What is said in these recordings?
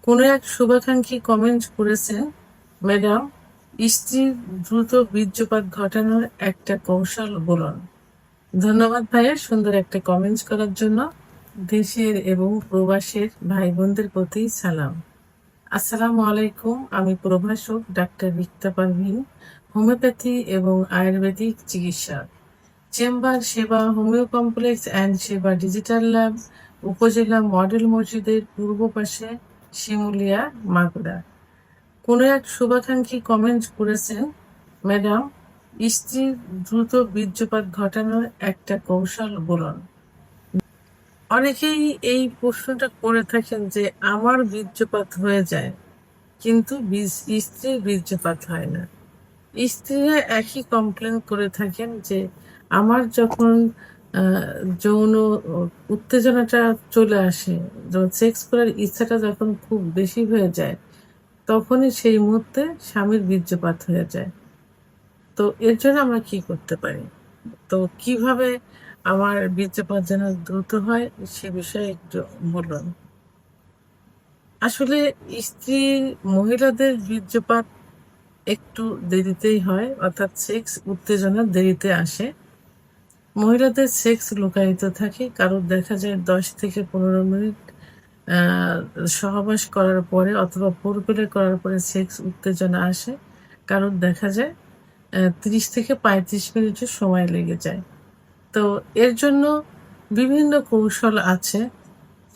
কোনো এক শুভাকাঙ্ক্ষী কমেন্ট করেছেন, ম্যাডাম, স্ত্রীর দ্রুত বীর্যপাত ঘটানোর একটা কৌশল বলুন। ধন্যবাদ ভাইয়া সুন্দর একটা কমেন্টস করার জন্য। দেশের এবং প্রবাসের ভাই বোনদের প্রতি সালাম। আসসালামু আলাইকুম। আমি প্রভাষক ডাক্তার রিক্তা পারভীন, হোমিওপ্যাথি এবং আয়ুর্বেদিক চিকিৎসক। চেম্বার সেবা হোমিও কমপ্লেক্স অ্যান্ড সেবা ডিজিটাল ল্যাব, উপজেলা মডেল মসজিদের পূর্ব পাশে, শিমুলিয়া, মাগুরা। কোনো এক শুভাকাঙ্ক্ষী কমেন্ট করেছেন, ম্যাডাম, স্ত্রীর দ্রুত বীর্যপাত ঘটানোর একটা কৌশল বলুন। অনেকেই এই প্রশ্নটা করে থাকেন যে আমার বীর্যপাত হয়ে যায়, কিন্তু স্ত্রীর বীর্যপাত হয় না। স্ত্রীরা একই কমপ্লেন করে থাকেন যে আমার যখন আহ, যৌন উত্তেজনাটা চলে আসে, যখন সেক্স করার ইচ্ছাটা যখন খুব বেশি হয়ে যায়, তখনই সেই মুহূর্তে স্বামীর বীর্যপাত হয়ে যায়। তো এর জন্য আমরা কি করতে পারি? তো কিভাবে আমার বীর্যপাত যেন দ্রুত হয় সে বিষয়ে একটু বলুন। আসলে স্ত্রী মহিলাদের বীর্যপাত একটু দেরিতেই হয়, অর্থাৎ সেক্স উত্তেজনা দেরিতে আসে। মহিলাদের সেক্স লুকায়িত থাকে, কারোর দেখা যায় 10 থেকে 15 মিনিট আহ, সহবাস করার পরে অথবা ফোরপ্লে করার পরে সেক্স উত্তেজনা আসে, কারোর দেখা যায় 30 থেকে 35 মিনিটের সময় লেগে যায়। তো এর জন্য বিভিন্ন কৌশল আছে।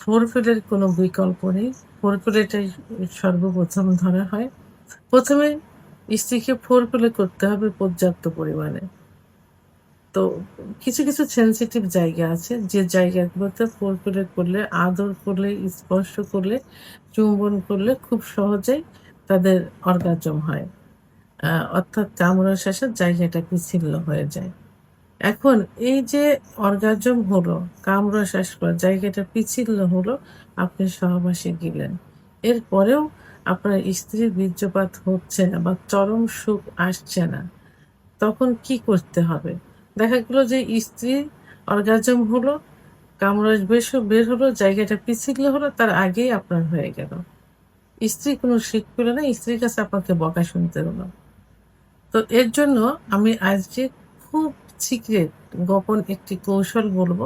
ফোরপ্লের কোনো বিকল্প নেই, ফোরপ্লেটাই সর্বপ্রথম ধরা হয়। প্রথমে স্ত্রীকে ফোরপ্লে করতে হবে পর্যাপ্ত পরিমাণে। তো কিছু কিছু সেনসিটিভ জায়গা আছে যে জায়গাগুলোতে ফোরপ্লে করলে, আদর করলে, স্পর্শ করলে, চুম্বন করলে খুব সহজেই তাদের অর্গাজম হয়। অর্থাৎ কামড়া শ্বাসের জায়গাটা পিচ্ছিল হয়ে যায়। এখন এই যে অর্গাজম হলো, কামড়া শ্বাস করা জায়গাটা পিচ্ছিল হলো, আপনি সহবাসে গেলেন, এরপরেও আপনার স্ত্রীর বীর্যপাত হচ্ছে না বা চরম সুখ আসছে না, তখন কি করতে হবে? দেখা গেল যে স্ত্রীর অর্গাজম হলো, কামড়াস বের হলো, জায়গাটা পিচ্ছিল হলো, তার আগেই আপনার হয়ে গেল। স্ত্রী কোনো শিখ পেল না, স্ত্রীর কাছে আপনাকে বকা শুনতে হলো। তো এর জন্য আমি আজকে খুব সিক্রেট, গোপন একটি কৌশল বলবো।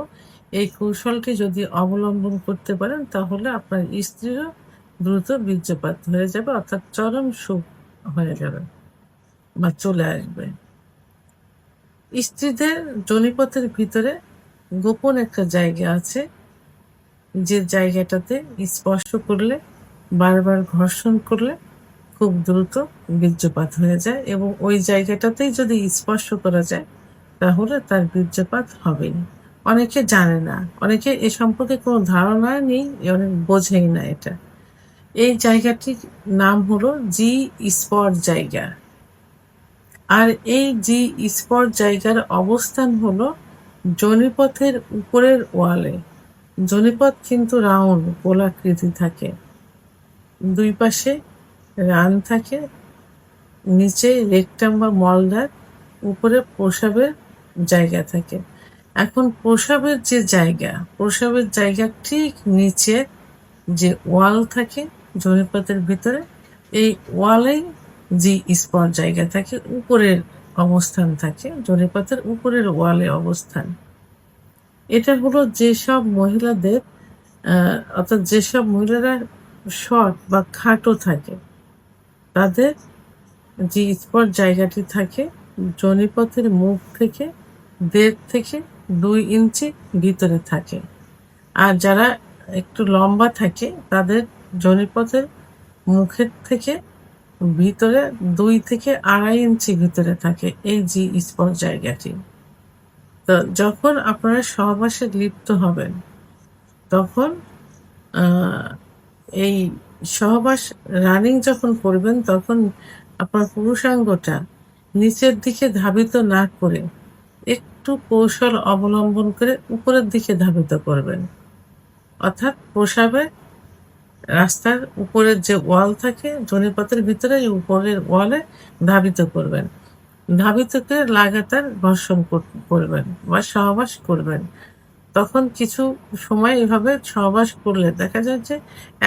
এই কৌশলটি যদি অবলম্বন করতে পারেন তাহলে আপনার স্ত্রীরও দ্রুত বীর্যপাত হয়ে যাবে, অর্থাৎ চরম সুখ হয়ে যাবে বা চলে আসবে। স্ত্রীদের যোনিপথের ভিতরে গোপন একটা জায়গা আছে, যে জায়গাটাতে স্পর্শ করলে, বারবার ঘর্ষণ করলে খুব দ্রুত বীর্যপাত হয়ে যায়, এবং ওই জায়গাটাতেই যদি স্পর্শ করা যায় তাহলে তার বীর্যপাত হবেই। অনেকে জানে না, অনেকে এ সম্পর্কে কোনো ধারণা নেই, অনেক বোঝেই না এটা। এই জায়গাটির নাম হলো জি স্পট জায়গা। আর এই জি স্পট জায়গার অবস্থান হলো যোনিপথের উপরের ওয়ালে। যোনিপথ কিন্তু রাউন্ড, গোলাকৃতি থাকে, দুই পাশে রান থাকে, নিচে রেকটাম বা মলদার, উপরে প্রসাবের জায়গা থাকে। এখন প্রসাবের যে জায়গা, প্রসাবের জায়গার ঠিক নিচে যে ওয়াল থাকে যোনিপথের ভিতরে, এই ওয়ালেই জি স্পট জায়গা থাকে, উপরের অবস্থান থাকে, যোনিপথের উপরের ওয়ালে অবস্থান। এটা হলো যেসব মহিলাদের অর্থাৎ যেসব মহিলারা শর্ট বা খাটো থাকে, তাদের যে স্পট জায়গাটি থাকে যোনিপথের মুখ থেকে 1.5 থেকে 2 ইঞ্চি ভিতরে থাকে। আর যারা একটু লম্বা থাকে তাদের যোনিপথের মুখের থেকে ভিতরে 2 থেকে 2.5 ইঞ্চি ভিতরে থাকে এই জি স্পট জায়গাটি। তো যখন আপনারা সহবাসে লিপ্ত হবেন, তখন আহ, এই সহবাস রানিং যখন করবেন, তখন আপনার পুরুষাঙ্গটা নিচের দিকে ধাবিত না করে একটু কৌশল অবলম্বন করে উপরের দিকে ধাবিত করবেন। অর্থাৎ প্রসাবে রাস্তার উপরের যে ওয়াল থাকে যোনিপথের ভিতরে, এই উপরের ওয়ালে ধাবিত করবেন। ধাবিত করে লাগাতার ঘর্ষণ করবেন বা সহবাস করবেন। তখন কিছু সময় এভাবে সহবাস করলে দেখা যায় যে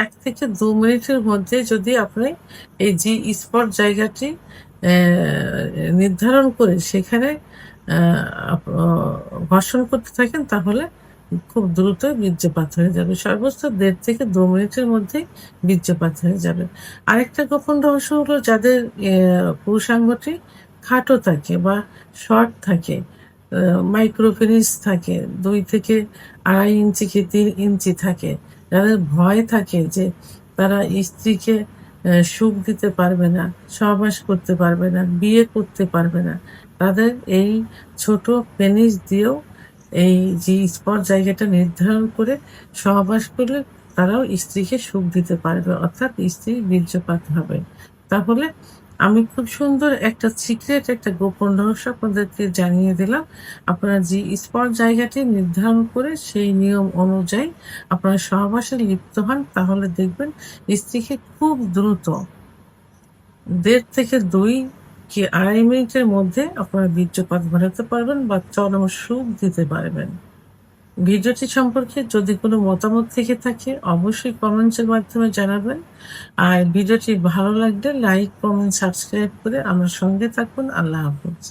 ১ থেকে ২ মিনিটের মধ্যে যদি আপনি এই জি স্পট জায়গাটি নির্ধারণ করে সেখানে অ্যা আপ অ ঘর্ষণ করতে থাকেন তাহলে খুব দ্রুত বীর্যপাত হয়ে যাবে। সর্বোচ্চ ১.৫ থেকে ২ মিনিটের মধ্যেই বীর্যপাত হয়ে যাবে। আরেকটা গোপন রহস্য হলো যাদের পুরুষাঙ্গটি খাটো থাকে বা শর্ট থাকে, মাইক্রো পেনিস থাকে, ২ থেকে ২.৫ ইঞ্চি কি ৩ ইঞ্চি থাকে। যাদের ভয় থাকে যে তারা স্ত্রীকে সুখ দিতে পারবে না, সহবাস করতে পারবে না, বিয়ে করতে পারবে না। তাদের এই ছোট পেনিস দিয়েও এই জি স্পট জায়গাটা নির্ধারণ করে সহবাস করলে তারাও স্ত্রীকে সুখ দিতে পারবে। অর্থাৎ স্ত্রীর বীর্যপাত হবে। তাহলে আমি খুব সুন্দর একটা সিক্রেট একটা গোপন রহস্য আপনাদেরকে জানিয়ে দিলাম। আপনারা জি স্পট জায়গাটি নির্ধারণ করে সেই নিয়ম অনুযায়ী আপনারা সহবাসে লিপ্ত হন তাহলে দেখবেন স্ত্রীকে খুব দ্রুত ১.৫ থেকে ২ কি ২.৫ মিনিটের মধ্যে আপনারা বীর্যপাত ঘটাতে পারবেন বা চরম সুখ দিতে পারবেন। ভিডিওটি সম্পর্কে যদি কোনো মতামত থেকে থাকে অবশ্যই কমেন্টসের মাধ্যমে জানাবেন। আর ভিডিওটি ভালো লাগলে লাইক, কমেন্ট, সাবস্ক্রাইব করে আমার সঙ্গে থাকুন। আল্লাহ হাফেজ।